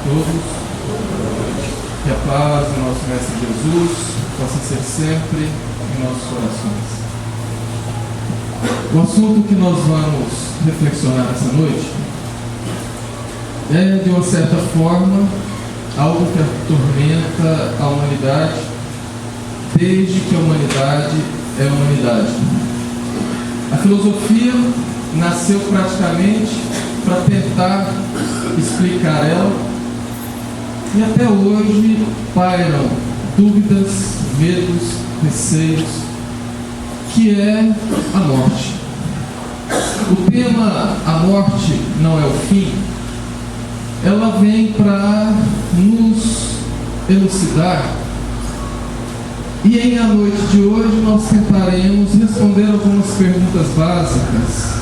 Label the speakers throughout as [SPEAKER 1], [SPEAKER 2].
[SPEAKER 1] todos. Que a paz do nosso Mestre Jesus possa ser sempre em nossos corações. O assunto que nós vamos reflexionar essa noite é, de uma certa forma, algo que atormenta a humanidade desde que a humanidade é humanidade. A filosofia nasceu praticamente para tentar explicar ela, e até hoje pairam dúvidas, medos, receios, que é a morte. O tema "a morte não é o fim", ela vem para nos elucidar, e em a noite de hoje nós tentaremos responder algumas perguntas básicas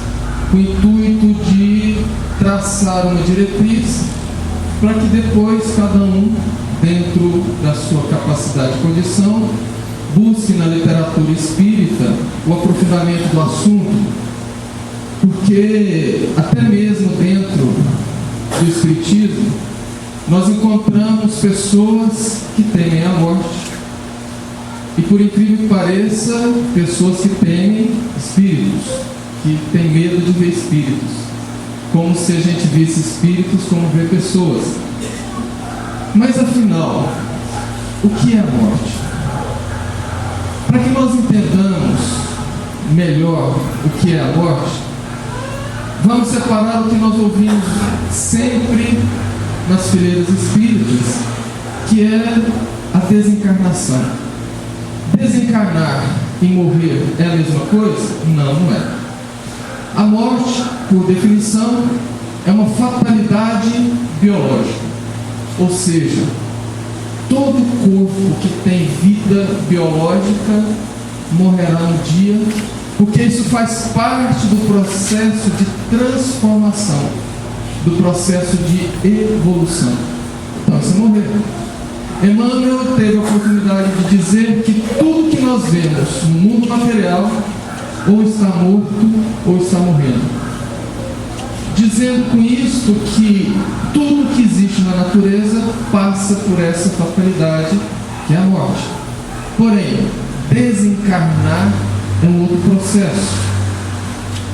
[SPEAKER 1] com o intuito de traçar uma diretriz para que depois cada um, dentro da sua capacidade e condição, busque na literatura espírita o aprofundamento do assunto, porque até mesmo dentro do espiritismo nós encontramos pessoas que temem a morte, e por incrível que pareça, pessoas que temem espíritos, que têm medo de ver espíritos, como se a gente visse espíritos como ver pessoas. Mas afinal, o que é a morte? Para que nós entendamos melhor o que é a morte, vamos separar o que nós ouvimos sempre nas fileiras espíritas, que é a desencarnação. Desencarnar e morrer é a mesma coisa? Não, não é. A morte, por definição, é uma fatalidade biológica. Ou seja, todo corpo que tem vida biológica morrerá um dia, porque isso faz parte do processo de transformação, do processo de evolução. Então, você morrer. Emmanuel teve a oportunidade de dizer que tudo que nós vemos no mundo material ou está morto ou está morrendo, dizendo com isso que tudo que existe na natureza passa por essa fatalidade que é a morte. Porém, desencarnar é um outro processo,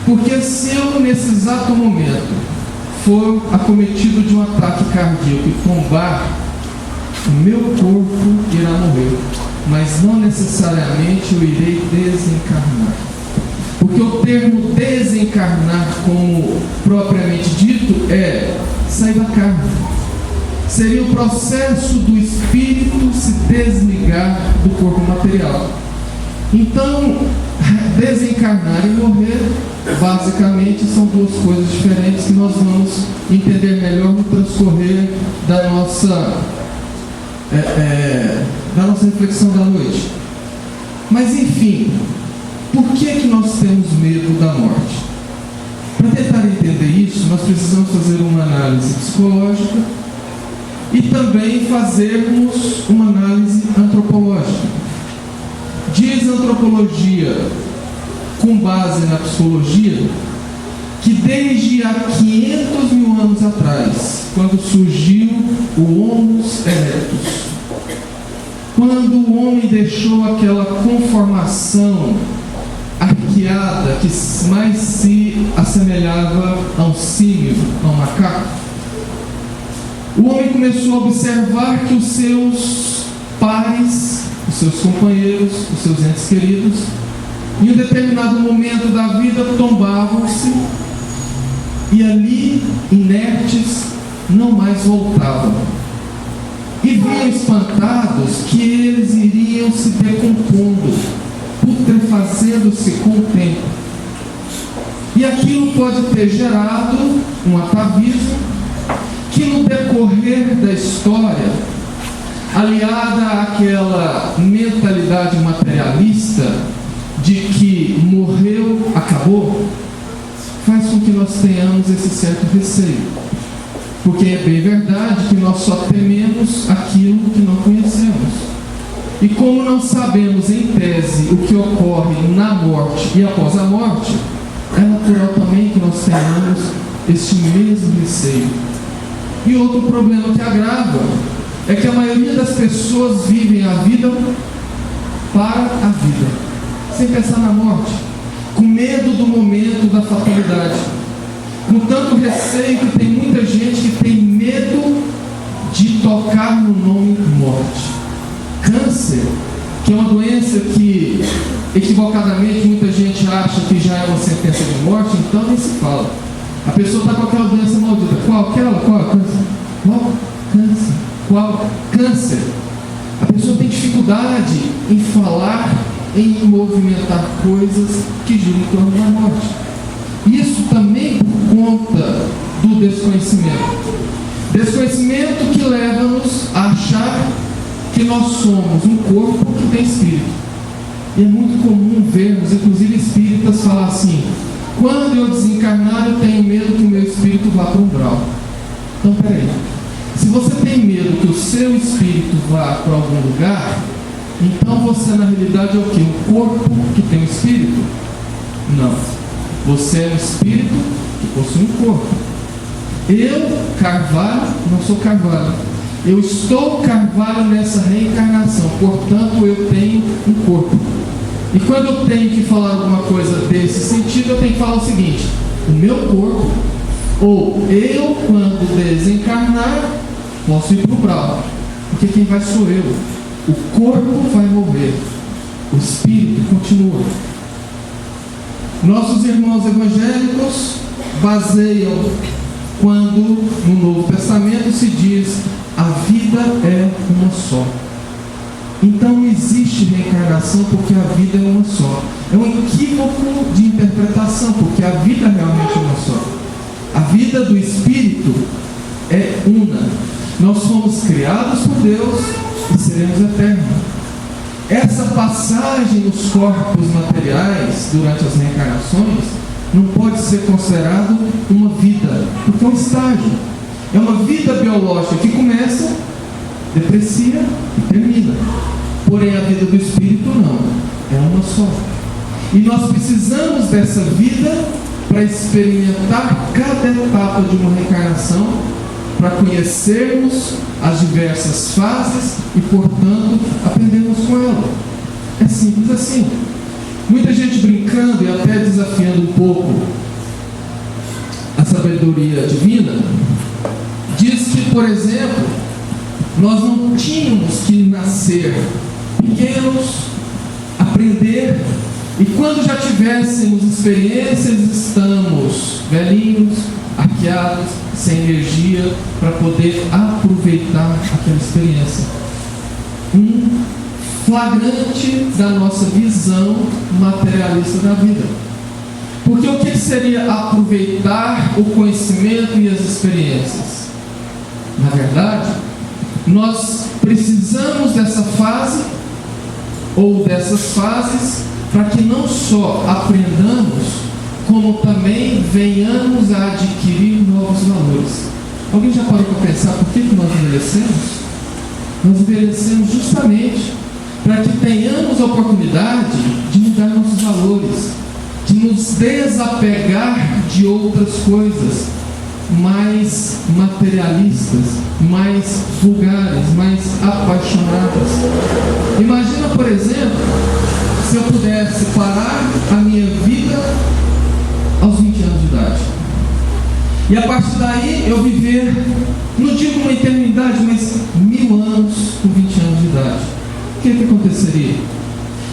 [SPEAKER 1] porque se eu nesse exato momento for acometido de um ataque cardíaco e tombar, o meu corpo irá morrer, mas não necessariamente eu irei desencarnar. Porque o termo desencarnar, como propriamente dito, é sair da carne. Seria o processo do espírito se desligar do corpo material. Então, desencarnar e morrer, basicamente, são duas coisas diferentes que nós vamos entender melhor no transcorrer da nossa reflexão da noite. Mas enfim, por que nós temos medo da morte? Para tentar entender isso, nós precisamos fazer uma análise psicológica e também fazermos uma análise antropológica. Diz a antropologia, com base na psicologia, que desde há 500 mil anos atrás, quando surgiu o Homo erectus, quando o homem deixou aquela conformação arqueada que mais se assemelhava a um símio, a um macaco, o homem começou a observar que os seus pares, os seus companheiros, os seus entes queridos, em um determinado momento da vida tombavam-se e ali, inertes, não mais voltavam. E viam espantados que eles iriam se decompondo, putrefazendo-se com o tempo. E aquilo pode ter gerado um atavismo que, no decorrer da história, aliada àquela mentalidade materialista de que morreu, acabou, faz com que nós tenhamos esse certo receio. Porque é bem verdade que nós só tememos aquilo que não conhecemos. E como não sabemos em tese o que ocorre na morte e após a morte, é natural também que nós tenhamos este mesmo receio. E outro problema que agrava é que a maioria das pessoas vivem a vida para a vida, sem pensar na morte, com medo do momento da fatalidade, com tanto receio que tem muita gente que tem medo de tocar no nome morte. Câncer, que é uma doença que equivocadamente muita gente acha que já é uma sentença de morte, então nem se fala. A pessoa está com aquela doença maldita. Qual? Aquela? Qual? Câncer? Qual? Câncer. Qual? Câncer. A pessoa tem dificuldade em falar, em movimentar coisas que giram em torno da morte. Isso também por conta do desconhecimento. Desconhecimento que leva-nos a achar que nós somos um corpo que tem espírito. E é muito comum vermos, inclusive espíritas, falar assim: quando eu desencarnar, eu tenho medo que o meu espírito vá para o umbral. Então, peraí. Se você tem medo que o seu espírito vá para algum lugar, então você na realidade é o quê? Um corpo que tem um espírito? Não. Você é um espírito que possui um corpo. Eu, Carvalho, não sou Carvalho. Eu estou Carvalho nessa reencarnação, portanto eu tenho um corpo. E quando eu tenho que falar alguma coisa desse sentido, eu tenho que falar o seguinte: o meu corpo, ou eu, quando desencarnar, posso ir para o umbral, porque quem vai sou eu. O corpo vai morrer, o espírito continua. Nossos irmãos evangélicos baseiam quando no Novo Testamento se diz: a vida é uma só. Então não existe reencarnação, porque a vida é uma só. É um equívoco de interpretação, porque a vida realmente é uma só. A vida do Espírito é una. Nós fomos criados por Deus e seremos eternos. Essa passagem nos corpos materiais durante as reencarnações não pode ser considerado uma vida, porque é um estágio. É uma vida biológica que começa, deprecia e termina. Porém, a vida do Espírito não, é uma só. E nós precisamos dessa vida para experimentar cada etapa de uma reencarnação, para conhecermos as diversas fases e, portanto, aprendermos com ela. É simples assim. Muita gente brincando e até desafiando um pouco a sabedoria divina, diz que, por exemplo, nós não tínhamos que nascer pequenos, aprender, e quando já tivéssemos experiências, estamos velhinhos, arqueados, sem energia, para poder aproveitar aquela experiência. Um flagrante da nossa visão materialista da vida. Porque o que seria aproveitar o conhecimento e as experiências? Na verdade, nós precisamos dessa fase ou dessas fases para que não só aprendamos, como também venhamos a adquirir novos valores. Alguém já parou para pensar por que nós envelhecemos? Nós envelhecemos justamente para que tenhamos a oportunidade de mudar nossos valores, de nos desapegar de outras coisas mais materialistas, mais vulgares, mais apaixonadas. Imagina, por exemplo, se eu pudesse parar a minha vida aos 20 anos de idade, e a partir daí eu viver, não digo uma eternidade, mas 1000 anos com 20 anos de idade. O que aconteceria?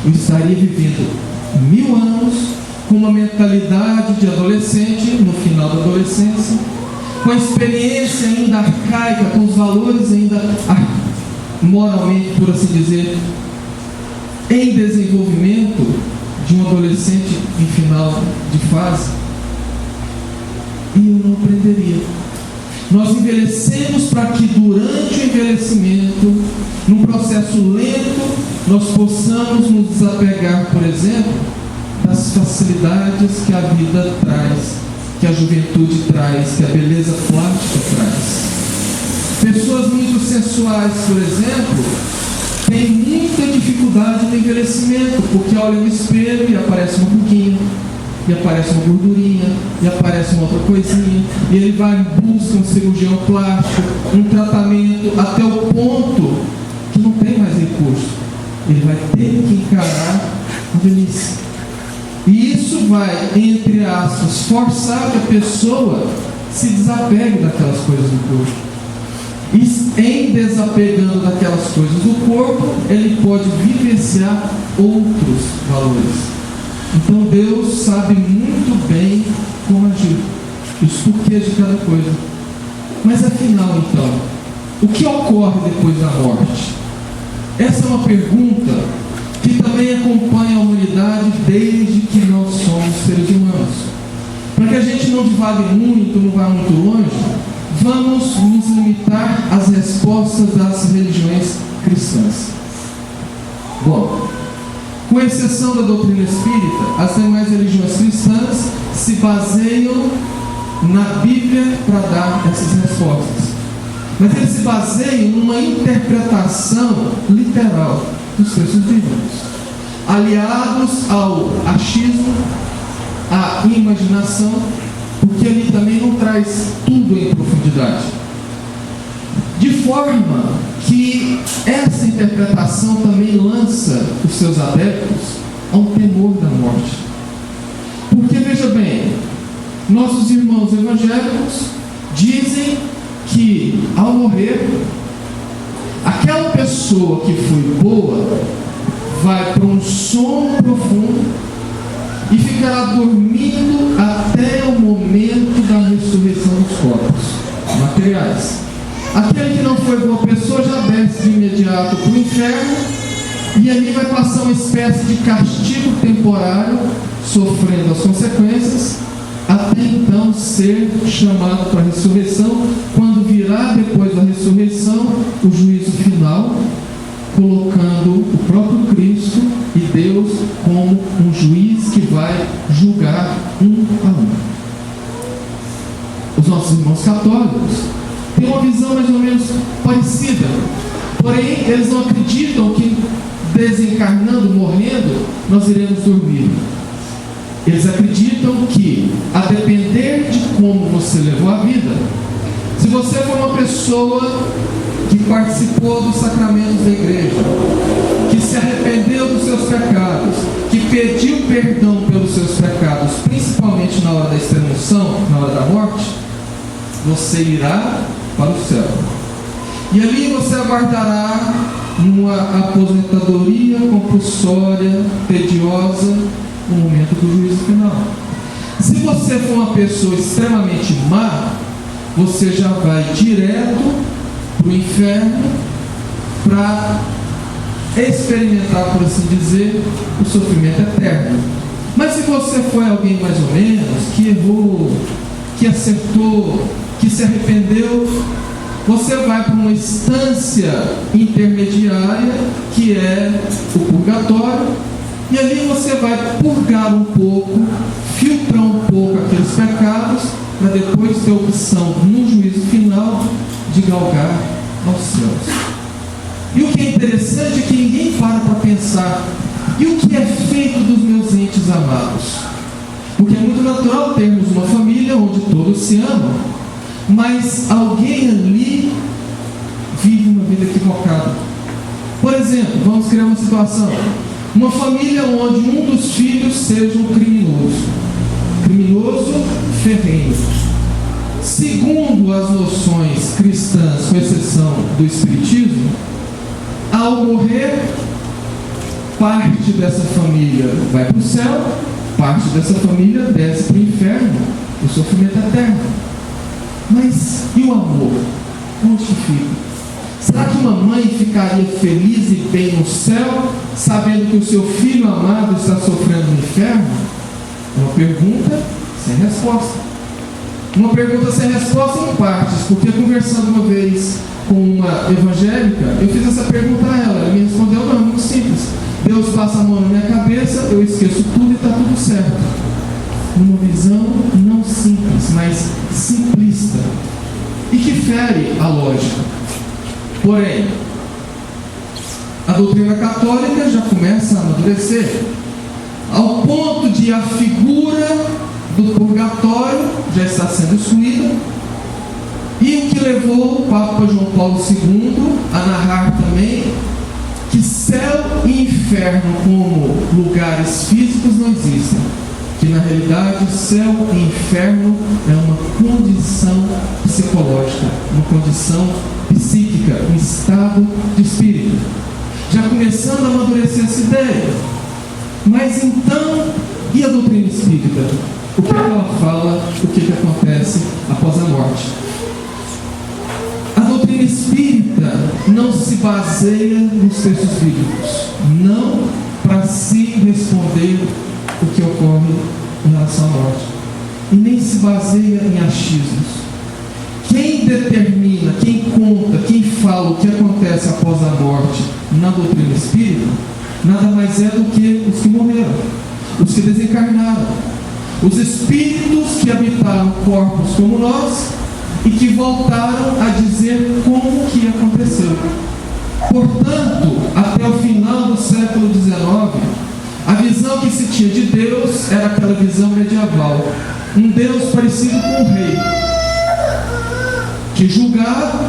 [SPEAKER 1] Eu estaria vivendo 1000 anos com uma mentalidade de adolescente, no final da adolescência, com a experiência ainda arcaica, com os valores ainda moralmente, por assim dizer, em desenvolvimento de um adolescente em final de fase. E eu não aprenderia. Nós envelhecemos para que durante o envelhecimento, num processo lento, nós possamos nos desapegar, por exemplo, das facilidades que a vida traz, que a juventude traz, que a beleza plástica traz. Pessoas muito sensuais, por exemplo, têm muita dificuldade no envelhecimento, porque olha no espelho e aparece uma ruguinha, e aparece uma gordurinha, e aparece uma outra coisinha, e ele vai em busca de um cirurgião plástico, um tratamento, até o ponto que não tem mais recurso. Ele vai ter que encarar a velhice. E isso vai, entre aspas, forçar que a pessoa se desapegue daquelas coisas do corpo. E em desapegando daquelas coisas do corpo, ele pode vivenciar outros valores. Então Deus sabe muito bem como agir, os porquês de cada coisa. Mas afinal, então, o que ocorre depois da morte? Essa é uma pergunta que também acompanha a humanidade desde que nós somos seres humanos. Para que a gente não divague muito, não vá muito longe, vamos nos limitar às respostas das religiões cristãs. Bom, com exceção da doutrina espírita, as demais religiões cristãs se baseiam na Bíblia para dar essas respostas. Mas eles se baseiam numa interpretação literal dos textos bíblicos, aliados ao achismo, à imaginação, porque ele também não traz tudo em profundidade. De forma que essa interpretação também lança os seus adeptos a um temor da morte. Porque, veja bem, nossos irmãos evangélicos dizem que, ao morrer, aquela pessoa que foi boa vai para um sono profundo e ficará dormindo até o momento da ressurreição dos corpos materiais. Aquele que não foi boa pessoa já desce de imediato para o inferno e ali vai passar uma espécie de castigo temporário, sofrendo as consequências, até então ser chamado para a ressurreição, quando virá depois da ressurreição o juízo final, colocando o próprio Cristo e Deus como um juiz que vai julgar um a um. Os nossos irmãos católicos têm uma visão mais ou menos parecida, porém eles não acreditam que desencarnando, morrendo, nós iremos dormir. Eles acreditam que, a depender de como você levou a vida, se você for uma pessoa que participou dos sacramentos da igreja, que se arrependeu dos seus pecados, que pediu perdão pelos seus pecados, principalmente na hora da extremunção, na hora da morte, você irá para o céu. E ali você aguardará uma aposentadoria compulsória, tediosa, no momento do juízo final. Se você for uma pessoa extremamente má, você já vai direto para o inferno para experimentar, por assim dizer, o sofrimento eterno. Mas se você foi alguém mais ou menos, que errou, que acertou, que se arrependeu, você vai para uma instância intermediária, que é o purgatório, e ali você vai purgar um pouco, filtrar um pouco aqueles pecados, para depois ter opção no juízo final de galgar aos céus. E o que é interessante é que ninguém para pensar, e o que é feito dos meus entes amados? Porque é muito natural termos uma família onde todos se amam, mas alguém ali vive uma vida equivocada. Por exemplo, vamos criar uma situação: uma família onde um dos filhos seja um criminoso ferrenho. Segundo as noções cristãs, com exceção do Espiritismo, ao morrer, parte dessa família vai para o céu, parte dessa família desce para o inferno, o sofrimento eterno. Mas e o amor? Onde fica? Será que uma mãe ficaria feliz e bem no céu, sabendo que o seu filho amado está sofrendo no inferno? É uma pergunta sem resposta. Uma pergunta sem resposta em partes, porque conversando uma vez com uma evangélica, eu fiz essa pergunta a ela. Ela me respondeu: não, é muito simples. Deus passa a mão na minha cabeça, eu esqueço tudo e está tudo certo. Uma visão não simples, mas simplista, e que fere a lógica. Porém, a doutrina católica já começa a amadurecer. ao ponto de a figura do purgatório já está sendo excluída, e o que levou o Papa João Paulo II a narrar também que céu e inferno como lugares físicos não existem, que na realidade céu e inferno é uma condição psicológica, uma condição psíquica, um estado de espírito. Já começando a amadurecer essa ideia. Mas então, e a doutrina espírita? O que ela fala, o que acontece após a morte? A doutrina espírita não se baseia nos textos bíblicos, não para si responder o que ocorre em relação à morte, e nem se baseia em achismos. Quem determina, quem conta, quem fala o que acontece após a morte na doutrina espírita, nada mais é do que os que morreram, os que desencarnaram, os espíritos que habitaram corpos como nós e que voltaram a dizer como que aconteceu. Portanto, até o final do século XIX, a visão que se tinha de Deus era aquela visão medieval, um Deus parecido com um rei, que julgava,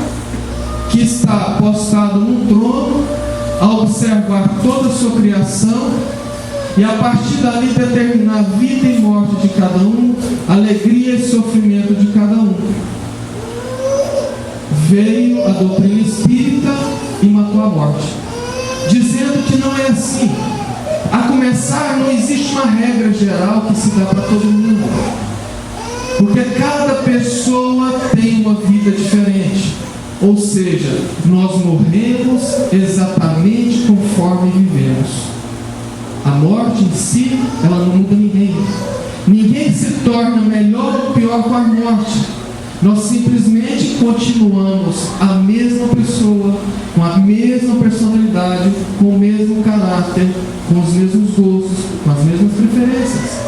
[SPEAKER 1] que está postado num trono, a observar toda a sua criação, e a partir dali determinar a vida e morte de cada um, alegria e sofrimento de cada um. Veio a doutrina espírita e matou a morte, dizendo que não é assim. A começar, não existe uma regra geral que se dá para todo mundo, porque cada pessoa tem uma vida diferente. Ou seja, nós morremos exatamente conforme vivemos. A morte em si, ela não muda ninguém. Ninguém se torna melhor ou pior com a morte. Nós simplesmente continuamos a mesma pessoa, com a mesma personalidade, com o mesmo caráter, com os mesmos gostos, com as mesmas preferências.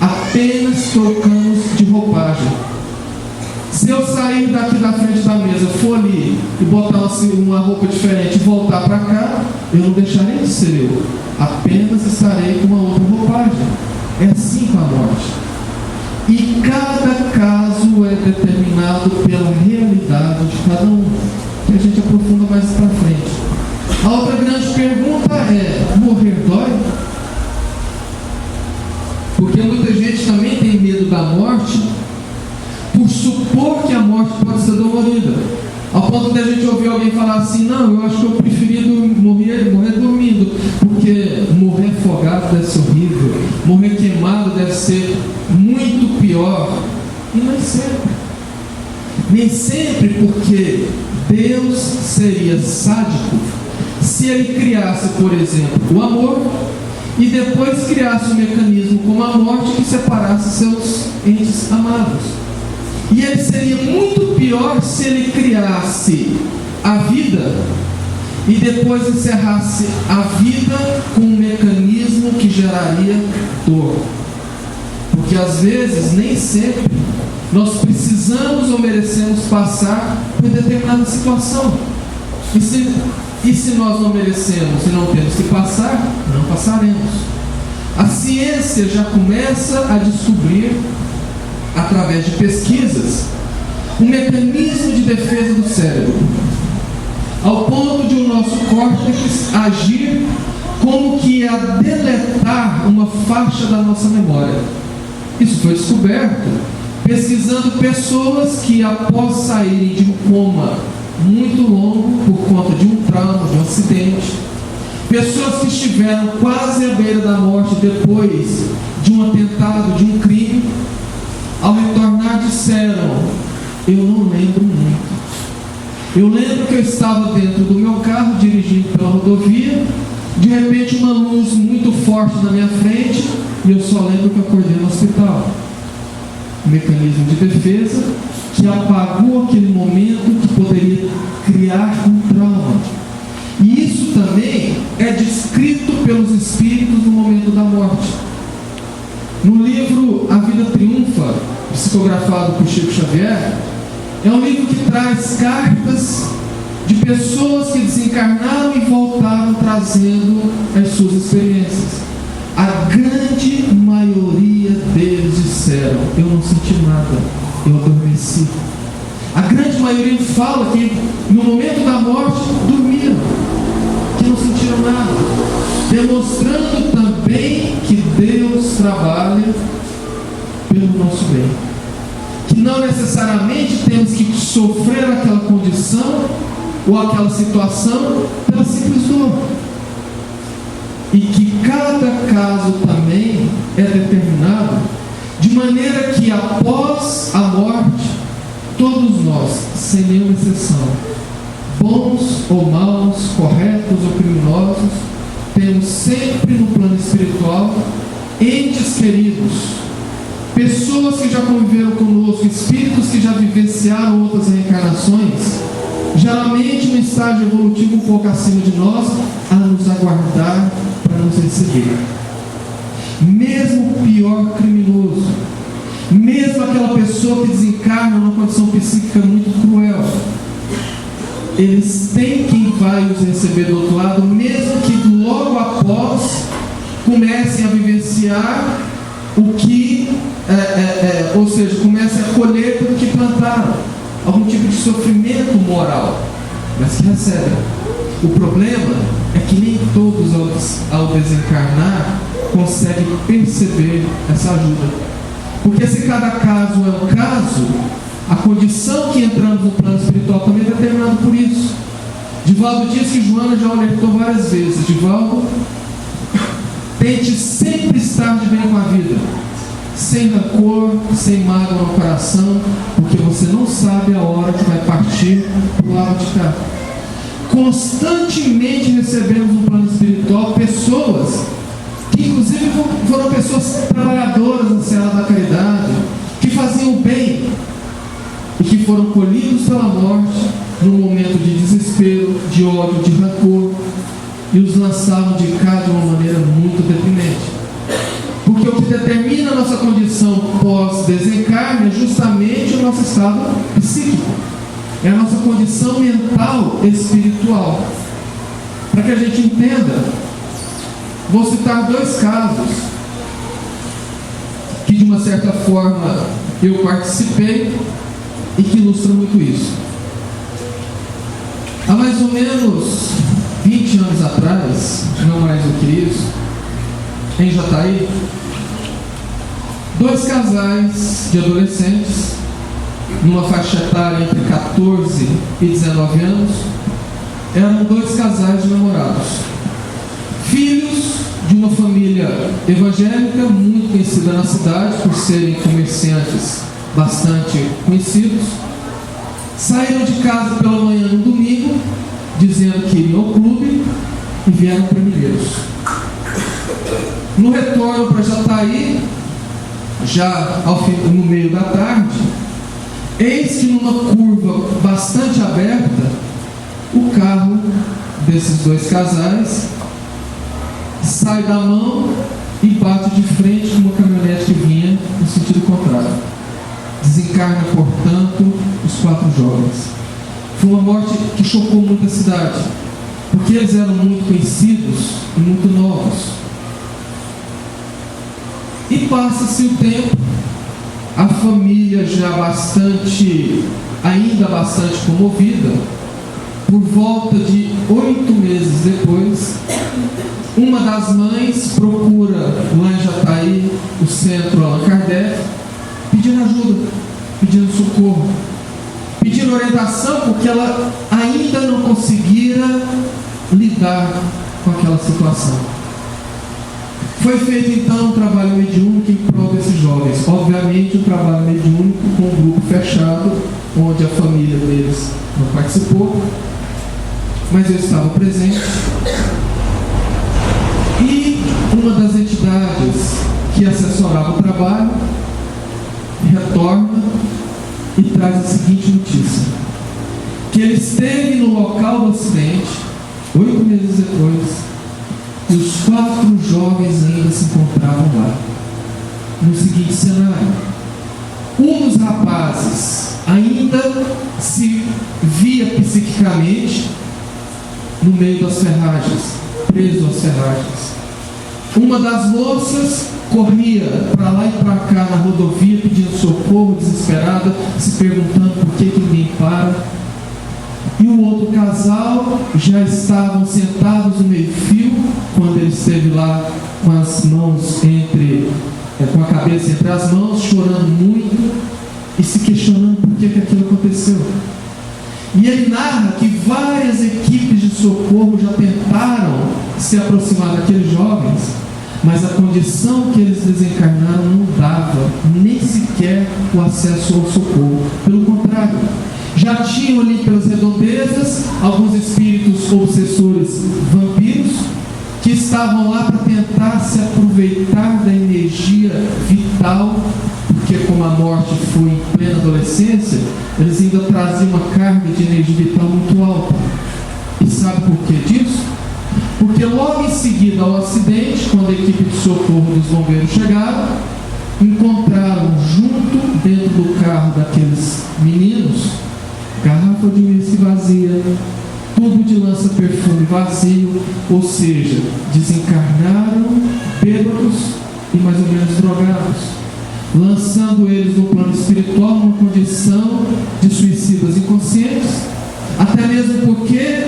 [SPEAKER 1] Apenas trocamos de roupagem. Se eu sair daqui da frente da mesa, for ali e botar uma roupa diferente e voltar para cá, eu não deixarei de ser eu. Apenas estarei com uma outra roupagem. É assim com a morte. E cada caso é determinado pela realidade de cada um, que a gente aprofunda mais para frente. A outra grande pergunta é: morrer dói? Porque muita gente também tem medo da morte, por supor que a morte pode ser dolorida, ao ponto de a gente ouvir alguém falar assim: não, eu acho que eu preferia morrer dormindo, porque morrer afogado deve ser horrível, morrer queimado deve ser muito pior. E nem sempre, porque Deus seria sádico se Ele criasse, por exemplo, o amor e depois criasse um mecanismo como a morte que separasse seus entes amados. E ele seria muito pior se ele criasse a vida e depois encerrasse a vida com um mecanismo que geraria dor. Porque às vezes, nem sempre, nós precisamos ou merecemos passar por determinada situação. E se nós não merecemos e não temos que passar, não passaremos. A ciência já começa a descobrir, através de pesquisas, um mecanismo de defesa do cérebro, ao ponto de o nosso córtex agir como que a deletar uma faixa da nossa memória. Isso foi descoberto pesquisando pessoas que, após saírem de um coma muito longo por conta de um trauma, de um acidente, pessoas que estiveram quase à beira da morte depois de um atentado, de um crime, ao retornar disseram: eu não lembro muito. Eu lembro que eu estava dentro do meu carro, dirigindo pela rodovia, de repente uma luz muito forte na minha frente, e eu só lembro que eu acordei no hospital. Um mecanismo de defesa que apagou aquele momento que poderia criar um trauma. E isso também é descrito pelos espíritos no momento da morte. No livro A Vida Triunfa, psicografado por Chico Xavier, é um livro que traz cartas de pessoas que desencarnaram e voltaram trazendo as suas experiências. A grande maioria deles disseram: eu não senti nada, eu adormeci. A grande maioria fala que no momento da morte dormiram, que não sentiram nada, demonstrando também que Deus trabalha pelo nosso bem, que não necessariamente temos que sofrer aquela condição ou aquela situação pela simples dor, e que cada caso também é determinado de maneira que após a morte todos nós, sem nenhuma exceção, bons ou maus, corretos ou criminosos, temos sempre no plano espiritual entes queridos, pessoas que já conviveram conosco, espíritos que já vivenciaram outras reencarnações, geralmente no estágio evolutivo um pouco acima de nós, a nos aguardar para nos receber. Mesmo o pior criminoso, mesmo aquela pessoa que desencarna numa condição psíquica muito cruel, eles têm quem vai os receber do outro lado, mesmo que logo após comecem a vivenciar o que, ou seja, comecem a colher tudo que plantaram, algum tipo de sofrimento moral, mas que recebem. O problema é que nem todos ao desencarnar conseguem perceber essa ajuda. Porque se cada caso é um caso, a condição que entramos no plano espiritual também é determinada por isso. Divaldo diz que Joana já alertou várias vezes: Divaldo, tente sempre estar de bem com a vida, sem rancor, sem mágoa no coração, porque você não sabe a hora que vai partir para o lado de cá. Constantemente recebemos no plano espiritual pessoas que inclusive foram pessoas trabalhadoras na seara da caridade, que faziam o bem e que foram colhidos pela morte num momento de desespero, de ódio, de rancor, e os lançavam de cá de uma maneira muito deprimente. Porque o que determina a nossa condição pós-desencarne é justamente o nosso estado psíquico, é a nossa condição mental espiritual. Para que a gente entenda, vou citar dois casos que de uma certa forma eu participei e que ilustram muito isso. Há mais ou menos 20 anos atrás, não mais do que isso, em Jataí, dois casais de adolescentes, numa faixa etária entre 14 e 19 anos, eram dois casais de namorados, filhos de uma família evangélica muito conhecida na cidade por serem comerciantes bastante conhecidos. Saíram de casa pela manhã no domingo, dizendo que iriam ao clube, e vieram para Mineiros. No retorno para Jataí, já no meio da tarde, eis que numa curva bastante aberta, o carro desses dois casais sai da mão e bate de frente com uma caminhonete que vinha no sentido contrário. Desencarna, portanto, os 4 jovens. Foi uma morte que chocou muito a cidade, porque eles eram muito conhecidos e muito novos. E passa-se o tempo, a família já ainda bastante comovida. Por volta de 8 meses depois, uma das mães procura lá em Jataí, o centro Allan Kardec, pedindo ajuda, pedindo socorro, pedindo orientação, porque ela ainda não conseguira lidar com aquela situação. Foi feito então um trabalho mediúnico em prol desses jovens, obviamente um trabalho mediúnico com um grupo fechado, onde a família deles não participou, mas eu estava presente. E uma das entidades que assessorava o trabalho retorna e traz a seguinte notícia: que ele esteve no local do acidente 8 meses depois, e os 4 jovens ainda se encontravam lá. No seguinte cenário: um dos rapazes ainda se via psiquicamente no meio das ferragens, preso às ferragens. Uma das moças corria para lá e para cá na rodovia pedindo socorro, desesperada, se perguntando por que ninguém para. E o outro casal já estavam sentados no meio-fio, quando ele esteve lá com as mãos com a cabeça entre as mãos, chorando muito e se questionando por que aquilo aconteceu. E ele narra que várias equipes de socorro já tentaram se aproximar daqueles jovens, mas a condição que eles desencarnaram não dava nem sequer o acesso ao socorro. Pelo contrário, já tinham ali pelas redondezas alguns espíritos obsessores vampiros que estavam lá para tentar se aproveitar da energia vital, porque como a morte foi em plena adolescência, eles ainda traziam uma carga de energia vital muito alta. E sabe por que disso? Porque logo em seguida ao acidente, quando a equipe de socorro dos bombeiros chegaram, encontraram junto dentro do carro daqueles meninos garrafa de uísque vazia, tubo de lança-perfume vazio, ou seja, desencarnaram bêbados e mais ou menos drogados, lançando eles no plano espiritual numa condição de suicidas inconscientes, até mesmo porque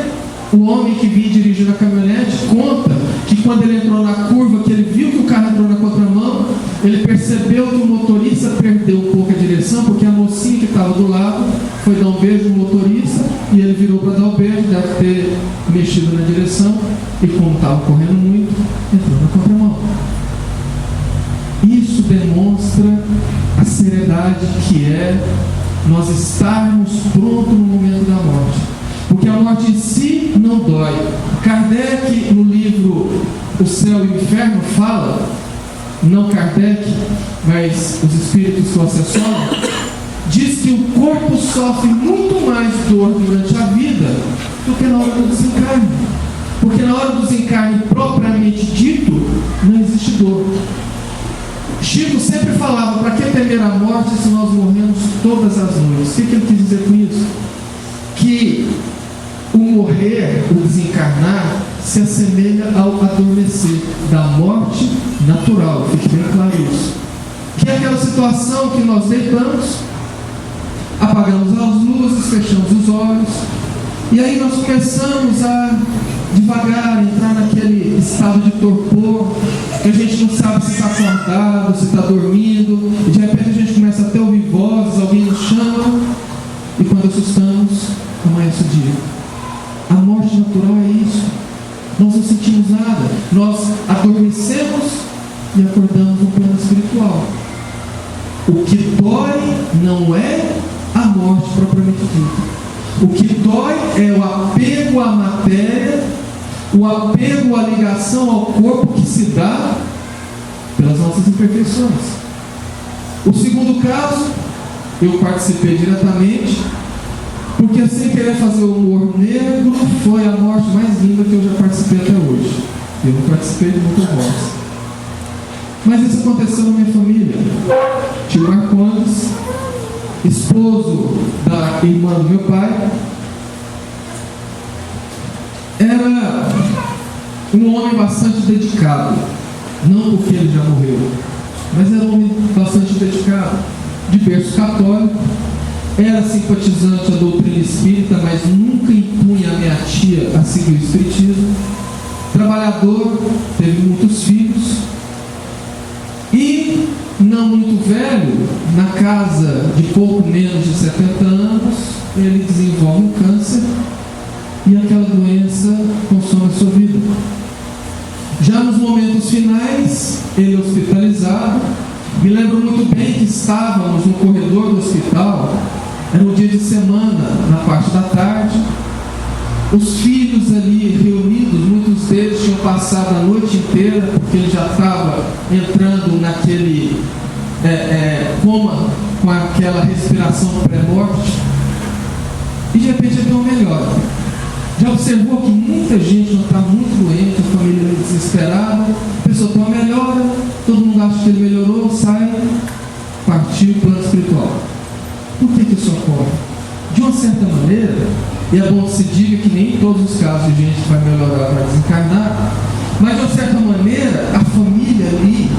[SPEAKER 1] o homem que vinha dirigindo a caminhonete conta que quando ele entrou na curva, que ele viu que o carro entrou na contramão, ele percebeu que o motorista perdeu um pouco a direção, porque a mocinha que estava do lado foi dar um beijo no motorista, e ele virou para dar o beijo, deve ter mexido na direção, e como estava correndo muito, entrou na contramão. Isso demonstra a seriedade que é nós estarmos prontos no momento da morte. Porque a morte em si não dói. Kardec, no livro O Céu e o Inferno, fala, não Kardec, mas os espíritos que o assessoram, diz que o corpo sofre muito mais dor durante a vida do que na hora do desencarne. Porque na hora do desencarne propriamente dito, não existe dor. Chico sempre falava, para que temer a morte se nós morremos todas as noites? O que ele quis dizer com isso? Que o morrer, o desencarnar, se assemelha ao adormecer da morte natural, fique bem claro isso. Que é aquela situação que nós deitamos, apagamos as luzes, fechamos os olhos, e aí nós começamos a devagar entrar naquele estado de torpor, que a gente não sabe se está acordado, se está dormindo, e de repente a gente começa até a ouvir vozes, alguém nos chama, e quando assustamos, amanhece o dia. A morte natural é isso. Nós não sentimos nada. Nós adormecemos e acordamos no plano espiritual. O que dói não é a morte propriamente dita. O que dói é o apego à matéria, o apego à ligação ao corpo que se dá pelas nossas imperfeições. O segundo caso, eu participei diretamente, porque sem querer fazer o humor negro, foi a morte mais linda que eu já participei até hoje. Eu não participei de muitas mortes. Mas isso aconteceu na minha família. Tio Marcondes, esposo da irmã do meu pai, era um homem bastante dedicado. Não porque ele já morreu, mas era um homem bastante dedicado, de berço católico. Era simpatizante à doutrina espírita, mas nunca impunha a minha tia a seguir o espiritismo. Trabalhador, teve muitos filhos. E, não muito velho, na casa de pouco menos de 70 anos, ele desenvolve um câncer e aquela doença consome a sua vida. Já nos momentos finais, ele é hospitalizado. Me lembro muito bem que estávamos no corredor do hospital. Era um dia de semana, na parte da tarde. Os filhos ali reunidos, muitos deles tinham passado a noite inteira, porque ele já estava entrando naquele coma, com aquela respiração pré-morte. E de repente ele deu uma melhora. Já observou que muita gente não está muito doente, a família meio desesperada, a pessoa tem uma melhora, todo mundo acha que ele melhorou, sai, partiu o plano espiritual. Por que isso ocorre? De uma certa maneira, e é bom que se diga que nem em todos os casos de gente que vai melhorar, vai desencarnar, Mas, de uma certa maneira, a família ali,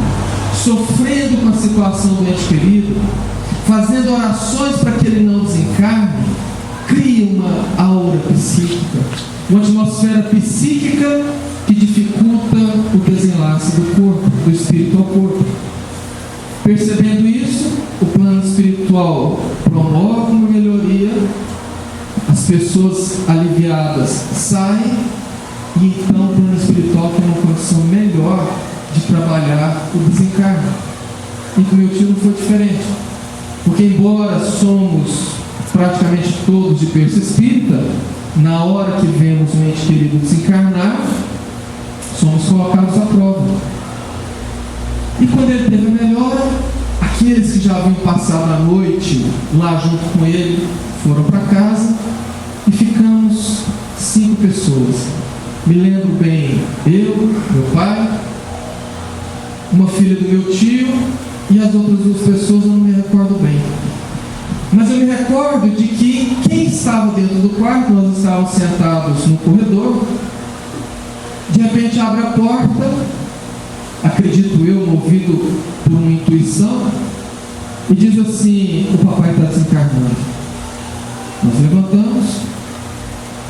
[SPEAKER 1] sofrendo com a situação do ente querido, fazendo orações para que ele não desencarne, cria uma aura psíquica, uma atmosfera psíquica que dificulta o desenlace do corpo, do espírito ao corpo. Percebendo isso, o plano espiritual promove uma melhoria, as pessoas aliviadas saem, e então o plano espiritual tem uma condição melhor de trabalhar o desencarne. E com meu tio não foi diferente, porque embora somos praticamente todos de berço espírita, na hora que vemos um ente querido desencarnar, somos colocados à prova. E quando ele teve a melhora, aqueles que já haviam passado a noite lá junto com ele foram para casa e ficamos 5 pessoas. Me lembro bem, eu, meu pai, uma filha do meu tio e as outras 2 pessoas eu não me recordo bem. Mas eu me recordo de que quem estava dentro do quarto, nós estávamos sentados no corredor, de repente abre a porta, acredito eu, movido por uma intuição, e diz assim: o papai está desencarnando. Nós levantamos,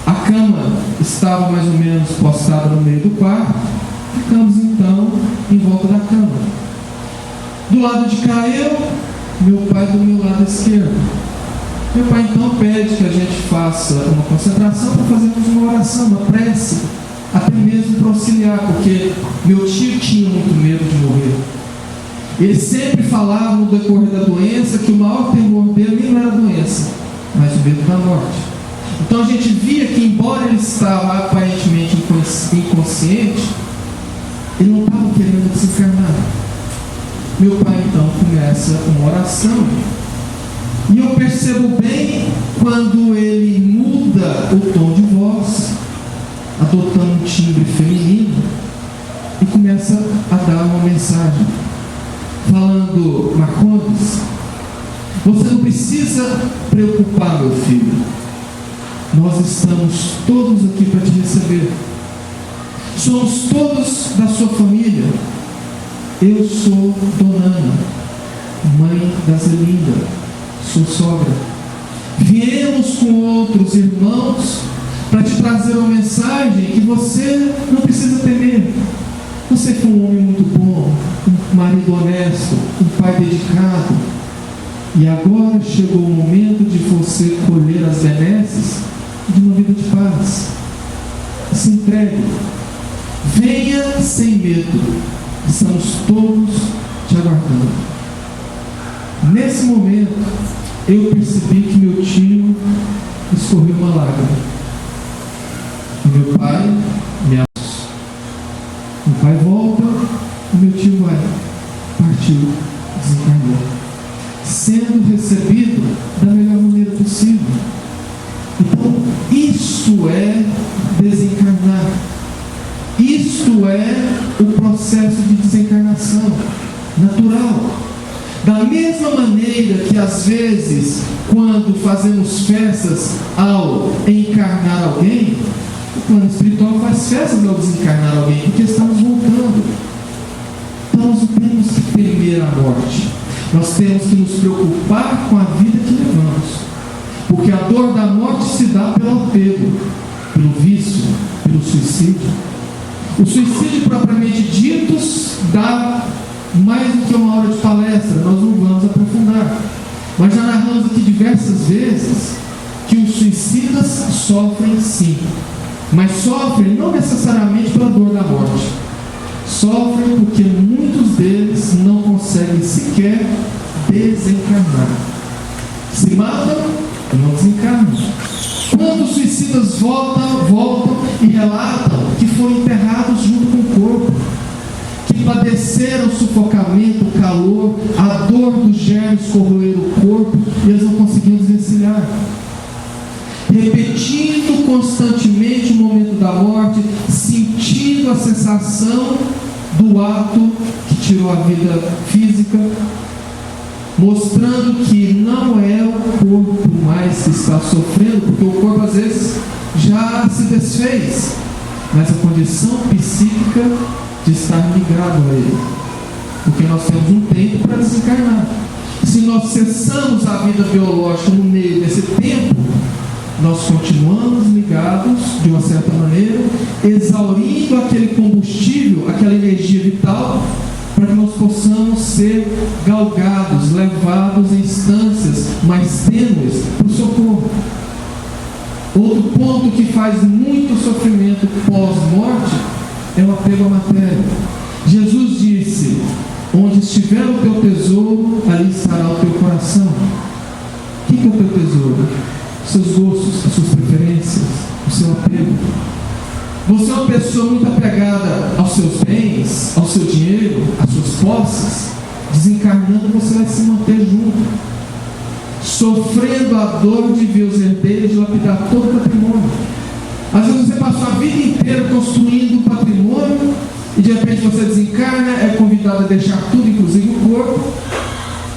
[SPEAKER 1] a cama estava mais ou menos postada no meio do quarto, ficamos então em volta da cama. Do lado de cá eu, meu pai do meu lado esquerdo. Meu pai então pede que a gente faça uma concentração para fazermos uma oração, uma prece, até mesmo para auxiliar, porque meu tio tinha muito medo de morrer. Ele sempre falava no decorrer da doença que o maior temor dele não era a doença, mas o medo da morte. Então a gente via que, embora ele estava aparentemente inconsciente, ele não estava querendo desencarnar. Meu pai então começa uma oração, e eu percebo bem quando ele muda o tom de voz, adotando um timbre feminino, e começa a dar uma mensagem, falando: Marcondes, você não precisa preocupar, meu filho, nós estamos todos aqui para te receber, somos todos da sua família. Eu sou Dona Ana, mãe da Zelinda, sua sogra. Viemos com outros irmãos para te trazer uma mensagem que você não precisa temer. Você foi um homem muito bom, um marido honesto, um pai dedicado, e agora chegou o momento de você colher as benesses de uma vida de paz. Se entregue, venha sem medo, estamos todos te aguardando. Nesse momento eu percebi que meu tio escorreu uma lágrima, e meu pai me abraçou. Meu pai volta, e meu tio vai, partiu, desencarnou, sendo recebido da melhor maneira possível. Então, isso é desencarnar. Isto é o processo de desencarnação natural. Da mesma maneira que, às vezes, quando fazemos festas ao encarnar alguém, o plano espiritual faz festas ao desencarnar alguém, porque estamos voltando. Então, nós não temos que temer a morte. Nós temos que nos preocupar com a vida que levamos. Porque a dor da morte se dá pelo apego, pelo vício, pelo suicídio. O suicídio propriamente dito dá mais do que uma hora de palestra, nós não vamos aprofundar. Mas já narramos aqui diversas vezes que os suicidas sofrem sim, mas sofrem não necessariamente pela dor da morte. Sofrem porque muitos deles não conseguem sequer desencarnar. Se matam e não desencarnam. Quando os suicidas voltam e relatam que foram enterrados junto com o corpo, que padeceram o sufocamento, o calor, a dor dos germes corroer o corpo, e eles não conseguiam desvencilhar. Repetindo constantemente o momento da morte, sentindo a sensação do ato que tirou a vida física, mostrando que não é o corpo mais que está sofrendo, porque o corpo às vezes já se desfez, mas a condição psíquica de estar ligado a Ele. Porque nós temos um tempo para desencarnar. Se nós cessamos a vida biológica no meio desse tempo, nós continuamos ligados, de uma certa maneira, exaurindo aquele combustível, aquela energia vital, para que nós possamos ser galgados, levados em instâncias mais tênues para o socorro. Outro ponto que faz muito sofrimento pós-morte é o apego à matéria. Jesus disse: onde estiver o teu tesouro, ali estará o teu coração. O que é o teu tesouro? Os seus gostos, as suas preferências, o seu apego. Você é uma pessoa muito apegada aos seus bens, ao seu dinheiro, às suas posses. Desencarnando, você vai se manter junto, sofrendo a dor de ver os herdeiros dilapidar todo o patrimônio. Às vezes você passou a vida inteira construindo um patrimônio e de repente você desencarna, é convidado a deixar tudo, inclusive o corpo,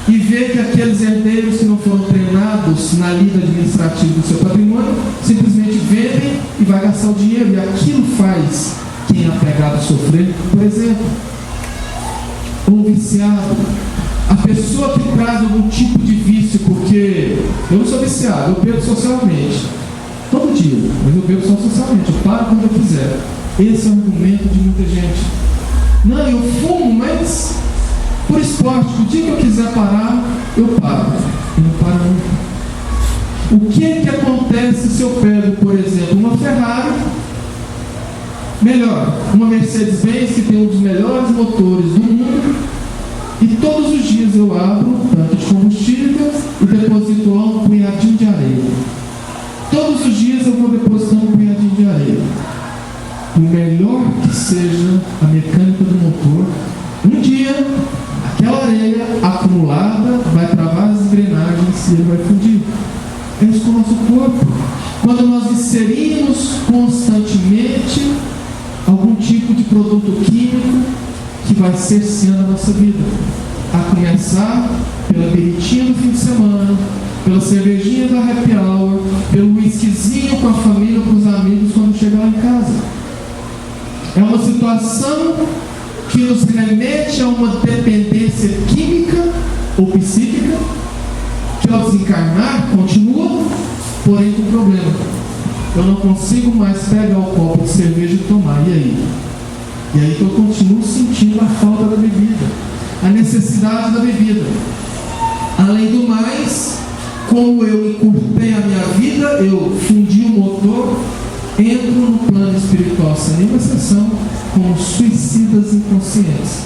[SPEAKER 1] e vê que aqueles herdeiros que não foram treinados na lida administrativa do seu patrimônio simplesmente vendem e vai gastar o dinheiro, e aquilo faz quem é apegado a sofrer. Por exemplo, um viciado, a pessoa que traz algum tipo de vício, porque eu não sou viciado, eu bebo socialmente todo dia, mas eu bebo só socialmente, eu paro quando eu quiser. Esse é o argumento de muita gente. Não, eu fumo, mas por esporte, o dia que eu quiser parar, eu paro. E não para nunca. O que acontece se eu pego, por exemplo, uma Ferrari, melhor, uma Mercedes-Benz, que tem um dos melhores motores do mundo, e todos os dias eu abro um tanque de combustível e deposito lá um punhadinho de areia. Todos os dias eu vou depositando um punhadinho de areia. Por melhor que seja a mecânica do motor, um dia aquela areia acumulada vai para várias engrenagens e ele vai fundir. É isso com o nosso corpo. Quando nós inserimos constantemente algum tipo de produto químico que vai cerceando a nossa vida, a começar pela biritinha do fim de semana, pela cervejinha da happy hour, pelo whiskyzinho com a família, com os amigos quando chega lá em casa. É uma situação que nos remete a uma dependência química ou psíquica, que ao desencarnar continua, porém com problema. Eu não consigo mais pegar o copo de cerveja e tomar, e aí? E aí que eu continuo sentindo a falta da bebida, a necessidade da bebida. Além do mais, como eu encurtei a minha vida, eu fundi o motor, entro no plano espiritual sem nenhuma exceção, como suicidas inconscientes,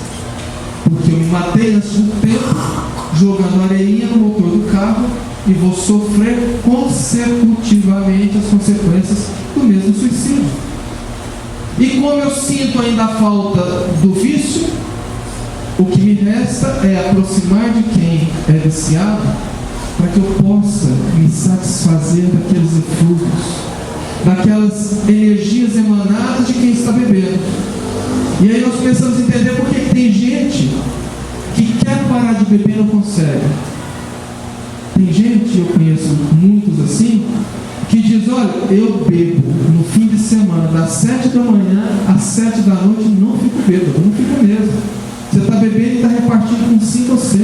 [SPEAKER 1] porque eu me matei antes do tempo, jogando areinha no motor do carro, e vou sofrer consecutivamente as consequências do mesmo suicídio. E como eu sinto ainda a falta do vício, o que me resta é aproximar de quem é viciado, para que eu possa me satisfazer daqueles eflúvios, daquelas energias emanadas de quem está bebendo. E aí nós começamos a entender por que tem gente que quer parar de beber e não consegue. Tem gente, eu conheço muitos assim, que diz: olha, eu bebo no fim de semana, das 7 da manhã às 7 da noite, não fico bêbado, não fico mesmo. Você está bebendo e está repartindo com 5 ou 6.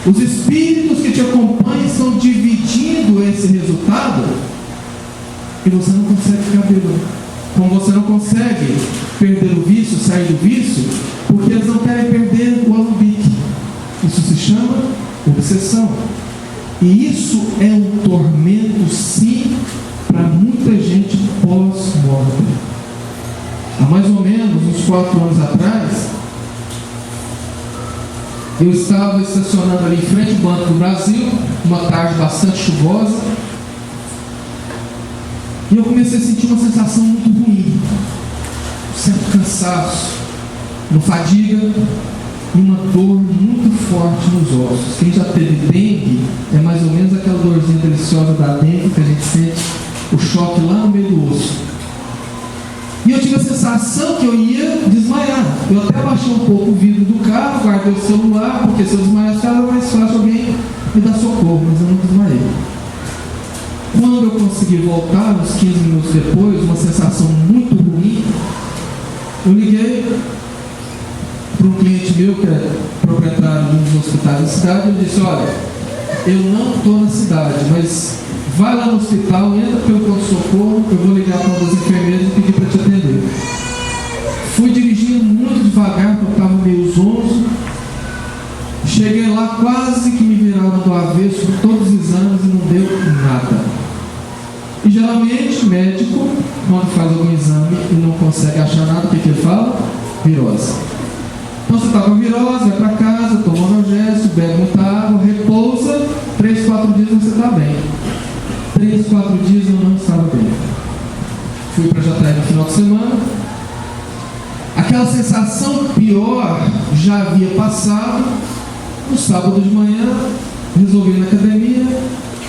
[SPEAKER 1] Os espíritos que te acompanham estão dividindo esse resultado, e você não consegue ficar bêbado. Como você não consegue perder o vício, sair do vício, porque eles não querem perder o alambique. Isso se chama obsessão. E isso é um tormento, sim, para muita gente pós-morte. Há mais ou menos uns 4 anos atrás, eu estava estacionando ali em frente ao Banco do Brasil, uma tarde bastante chuvosa, e eu comecei a sentir uma sensação muito ruim, um certo cansaço, uma fadiga e uma dor muito forte nos ossos. Quem já teve dengue, é mais ou menos aquela dorzinha deliciosa da dengue, que a gente sente o choque lá no meio do osso. E eu tive a sensação que eu ia desmaiar. Eu até abaixei um pouco o vidro do carro, guardei o celular, porque se eu desmaiasse era mais fácil alguém me dar socorro, mas eu não desmaiei. Quando eu consegui voltar, uns 15 minutos depois, uma sensação muito ruim, Eu liguei para um cliente meu, que é proprietário de um dos hospitais da cidade, e disse: olha, eu não estou na cidade, mas vai lá no hospital, entra pelo pronto-socorro, eu vou ligar para uma das enfermeiras e pedir para te atender. Fui dirigindo muito devagar, porque eu estava meio zonzo. Cheguei lá, quase que me viraram do avesso com todos os exames e não deu nada. E geralmente, médico, quando faz algum exame e não consegue achar nada, o que ele fala? Virose. Então você está com virose, vai para casa, toma um analgésico, bebe muita água, repousa, 3, 4 dias você está bem. 3, 4 dias eu não estava bem. Fui para Jataí no final de semana. Aquela sensação pior já havia passado. No sábado de manhã, resolvi ir na academia.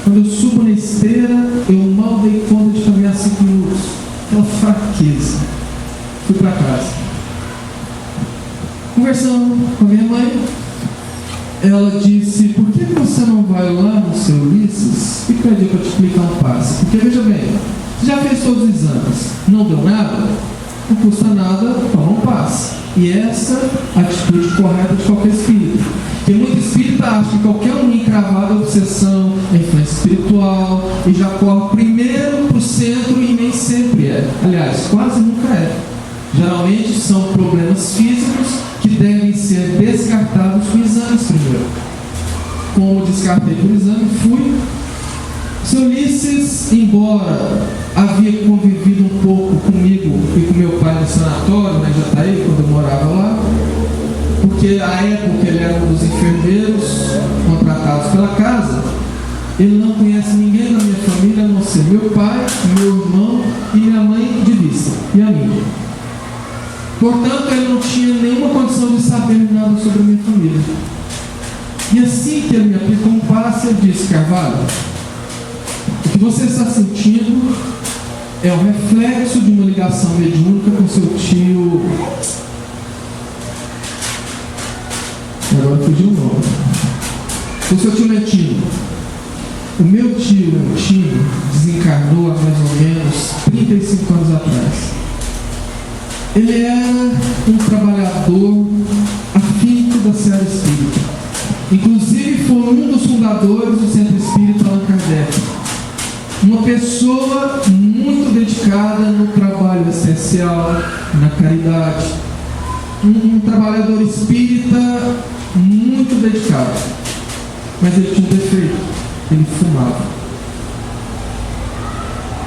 [SPEAKER 1] Quando eu subo na esteira, eu mal dei conta de caminhar 5 minutos. Aquela fraqueza. Fui para casa. Conversando com a minha mãe, ela disse: por que você não vai lá no seu Ulisses e pede para te explicar um passe? Porque veja bem, você já fez todos os exames, não deu nada, não custa nada, toma um passe. E essa é a atitude correta de qualquer espírito. Porque muito espírita acha que qualquer um encravado é obsessão, é influência espiritual, e já corre primeiro para o centro e nem sempre é. Aliás, quase nunca é. Geralmente são problemas físicos que devem ser descartados com exames primeiro. Como descartei por exame, fui. Seu Ulisses, embora havia convivido um pouco comigo e com meu pai no sanatório, né, Jataí, quando eu morava lá, porque à época ele era um dos enfermeiros contratados pela casa, ele não conhece ninguém da minha família, a não ser meu pai, meu irmão e minha mãe de vista, e a minha. Portanto, ele não tinha nenhuma condição de saber nada sobre a minha família. E assim que ele me aplicou um passe, eu disse: Carvalho, o que você está sentindo é o reflexo de uma ligação mediúnica com seu tio. Agora fugiu o nome. Com seu tio Letino. O meu tio Letino desencarnou há mais ou menos 35 anos atrás. Ele era um trabalhador afinco da Seara Espírita. Inclusive foi um dos fundadores do Centro Espírita Allan Kardec. Uma pessoa muito dedicada no trabalho essencial, na caridade. Um trabalhador espírita muito dedicado. Mas ele tinha um defeito: ele fumava.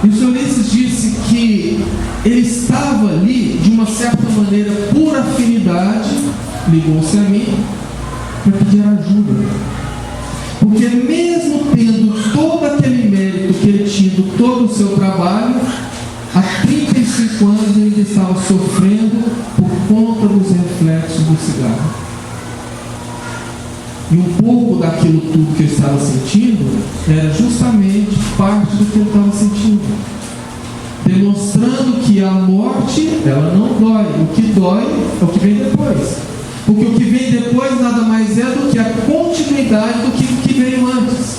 [SPEAKER 1] E o Senhor Ulisses disse que ele estava ali, de uma certa maneira, por afinidade, ligou-se a mim para pedir ajuda. Porque mesmo tendo todo aquele mérito que ele tinha do todo o seu trabalho, há 35 anos ele ainda estava sofrendo por conta dos reflexos do cigarro. E um pouco daquilo tudo que ele estava sentindo era justamente parte do que ele estava sentindo. Demonstrando que a morte, ela não dói. O que dói é o que vem depois. Porque o que vem depois nada mais é do que a continuidade do que veio antes.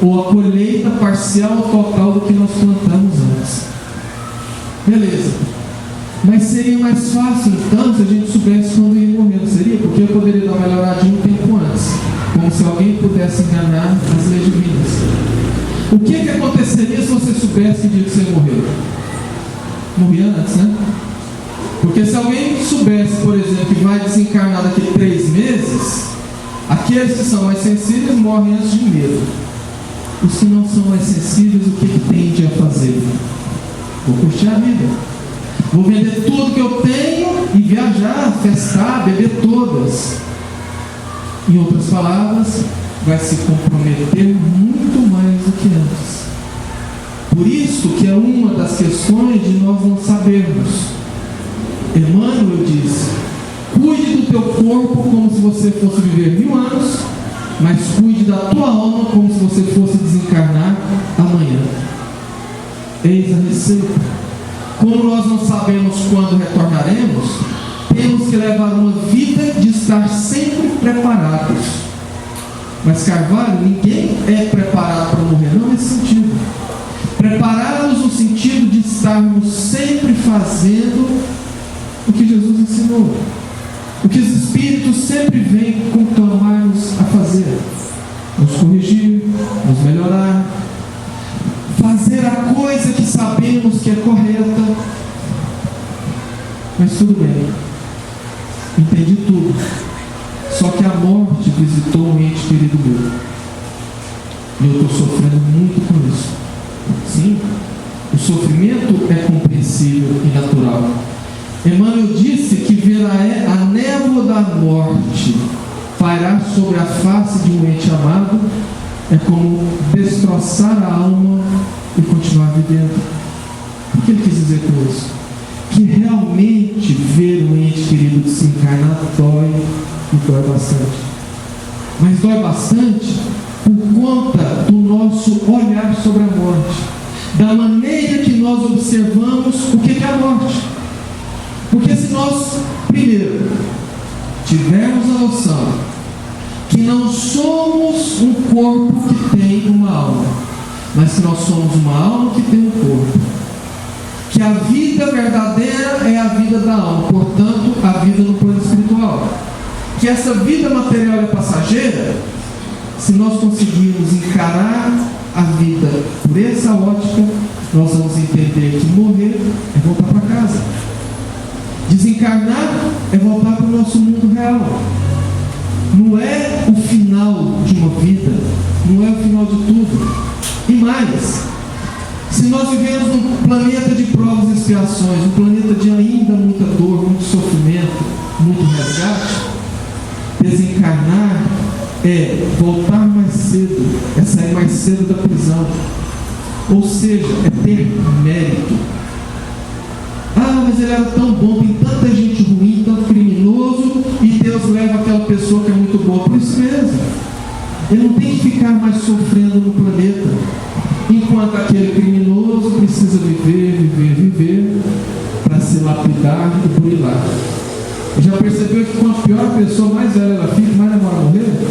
[SPEAKER 1] Ou a colheita parcial ou total do que nós plantamos antes. Beleza. Mas seria mais fácil então se a gente soubesse quando ia morrer, não seria? Porque eu poderia dar uma melhoradinha um tempo antes, como se alguém pudesse enganar as leis divinas. O que aconteceria se você soubesse que dia que você morreu? Morria antes, né? Porque se alguém soubesse, por exemplo, que vai desencarnar daqui a 3 meses, aqueles que são mais sensíveis morrem antes de medo. Os que não são mais sensíveis, o que tende a fazer? Vou curtir a vida. Vou vender tudo que eu tenho e viajar, festar, beber todas. Em outras palavras, vai se comprometer muito mais do que antes. Por isso que é uma das questões de nós não sabermos. Emmanuel diz: cuide do teu corpo como se você fosse viver 1000 anos, mas cuide da tua alma como se você fosse desencarnar amanhã. Eis a receita. Como nós não sabemos quando retornaremos, temos que levar uma vida de estar sempre preparados. Mas Carvalho, ninguém é preparado para morrer, não nesse sentido. Preparados no sentido de estarmos sempre fazendo o que Jesus ensinou. O que os Espíritos sempre vêm conclamar-nos a fazer: nos corrigir, nos melhorar, fazer a coisa que sabemos que é correta. Mas tudo bem, entendi tudo. Só que a morte visitou um ente querido meu. E eu estou sofrendo muito com isso. Sim, o sofrimento é compreensível e natural. Emmanuel disse que ver a névoa da morte pairar sobre a face de um ente amado é como destroçar a alma e continuar vivendo. O que ele quis dizer com isso? Que realmente ver um ente querido desencarnar dói, e dói bastante. Mas dói bastante por conta do nosso olhar sobre a morte, da maneira que nós observamos o que é a morte. Porque se nós, primeiro, tivermos a noção que não somos um corpo que tem uma alma, mas que nós somos uma alma que tem um corpo, que a vida verdadeira é a vida da alma, portanto, a vida no plano espiritual, que essa vida material é passageira. Se nós conseguirmos encarar a vida por essa ótica, nós vamos entender que morrer é voltar para casa. Desencarnar é voltar para o nosso mundo real. Não é o final de uma vida, não é o final de tudo. E mais, se nós vivemos num planeta de provas e expiações, um planeta de ainda muita dor, muito sofrimento, muito resgate, desencarnar é voltar mais cedo, é sair mais cedo da prisão. Ou seja, é ter mérito. Ah, mas ele era tão bom, tem tanta gente ruim, tanto criminoso, e Deus leva aquela pessoa que é muito boa. Por isso mesmo, ele não tem que ficar mais sofrendo no planeta, enquanto aquele criminoso precisa viver, para se lapidar e burilar. Já percebeu que quanto pior a pessoa, mais velha ela fica, mais demora a morrer?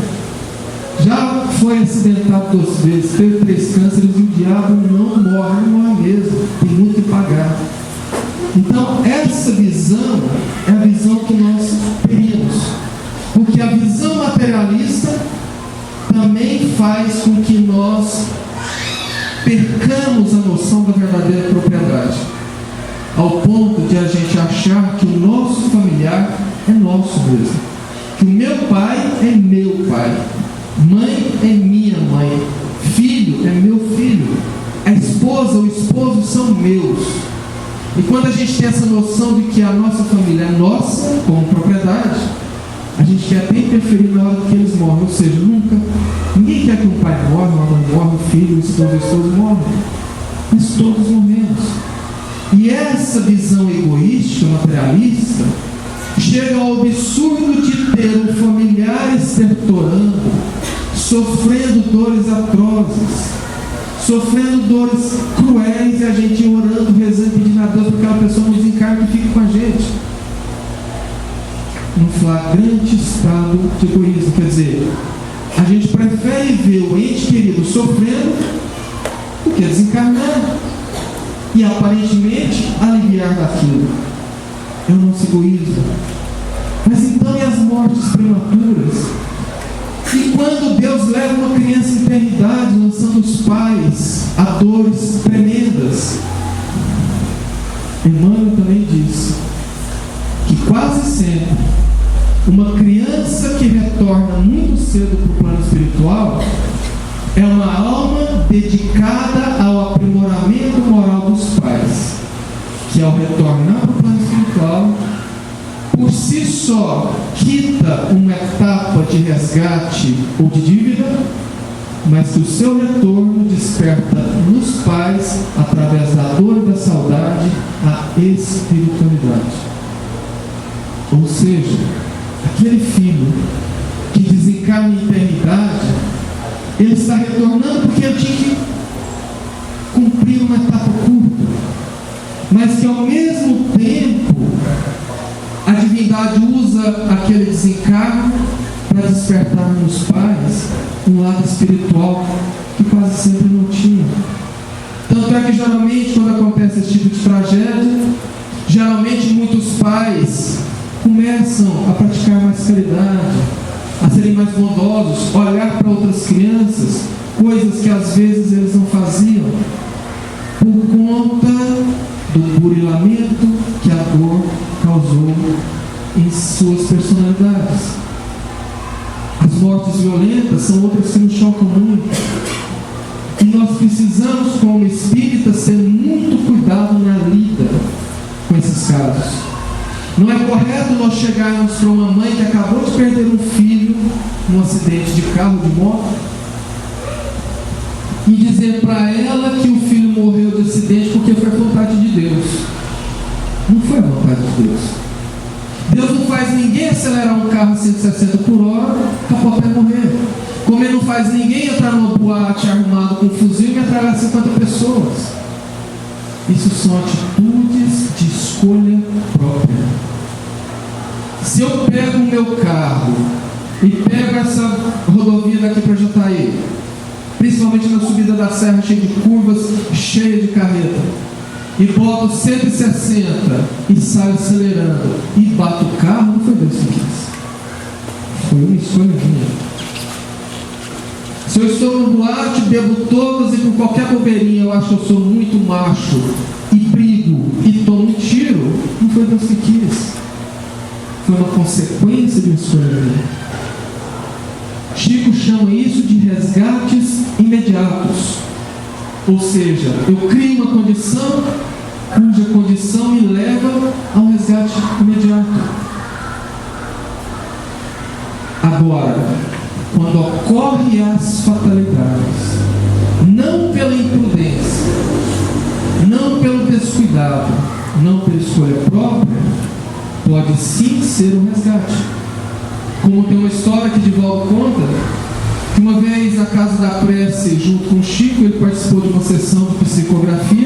[SPEAKER 1] Já foi acidentado 2 vezes, teve 3 cânceres e o diabo não morre mesmo, tem muito que pagar. Então, essa visão é a visão que nós teríamos, porque a visão materialista também faz com que nós percamos a noção da verdadeira propriedade, ao ponto de a gente achar que o nosso familiar é nosso mesmo, que o meu pai é meu pai, mãe é minha mãe, filho é meu filho, a esposa, o esposo são meus. E quando a gente tem essa noção de que a nossa família é nossa, como propriedade, a gente quer até interferir na hora que eles morrem. Ou seja, ninguém quer que um pai morre, uma mãe morre, um filho, o esposo morre, mas todos morremos. E essa visão egoísta, materialista, chega ao absurdo de ter um familiar estertorando, sofrendo dores atrozes, sofrendo dores cruéis, e a gente orando, rezando, pedindo a Deus para que aquela pessoa não desencarne e fique com a gente. Num flagrante estado de egoísmo. Quer dizer, a gente prefere ver o ente querido sofrendo do que desencarnar e aparentemente aliviar daquilo. É o nosso egoísmo. Mas então, e as mortes prematuras? E quando Deus leva uma criança à eternidade, lançando os pais a dores tremendas? Emmanuel também diz que quase sempre uma criança que retorna muito cedo para o plano espiritual é uma alma dedicada ao aprimoramento moral dos pais, que ao retornar para o plano espiritual, por si só quita uma etapa de resgate ou de dívida, mas que o seu retorno desperta nos pais, através da dor e da saudade, a espiritualidade. Ou seja, aquele filho que desencarna em eternidade, ele está retornando porque ele tinha que cumprir uma etapa curta, mas que ao mesmo tempo a divindade usa aquele desencarno para despertar nos pais um lado espiritual que quase sempre não tinha. Tanto é que geralmente, quando acontece esse tipo de tragédia, Geralmente muitos pais começam a praticar mais caridade, a serem mais bondosos, olhar para outras crianças, coisas que às vezes eles não faziam, por conta do burilamento que a dor causou em suas personalidades. As mortes violentas são outras que nos chocam muito. E nós precisamos, como espíritas, ter muito cuidado na lida com esses casos. Não é correto nós chegarmos para uma mãe que acabou de perder um filho num acidente de carro, de moto, e dizer para ela que o filho morreu de acidente porque foi a vontade de Deus. Não foi a vontade de Deus. Deus não faz ninguém acelerar um carro a 160 por hora, capotar e morrer. Como Ele não faz ninguém entrar numa boate arrumado com um fuzil e metralhar 50 pessoas. Isso são atitudes de escolha própria. Se eu pego o meu carro e pego essa rodovia daqui para Jataí, principalmente na subida da serra, cheia de curvas, cheia de carreta, e boto 160 e saio acelerando e bato o carro, não foi Deus que quis. Foi uma escolha minha. Se eu estou no boate, bebo todas e por qualquer bobeirinha eu acho que eu sou muito macho e brigo e tomo um tiro, não foi Deus que quis. Foi uma consequência de uma escolha minha. Chico chama isso de resgates imediatos. Ou seja, eu crio uma condição cuja condição me leva a um resgate imediato. Agora, quando ocorrem as fatalidades, não pela imprudência, não pelo descuidado, não pela escolha própria, pode sim ser um resgate. Como tem uma história que Divaldo conta, que uma vez na Casa da Prece, junto com o Chico, ele participou de uma sessão de psicografia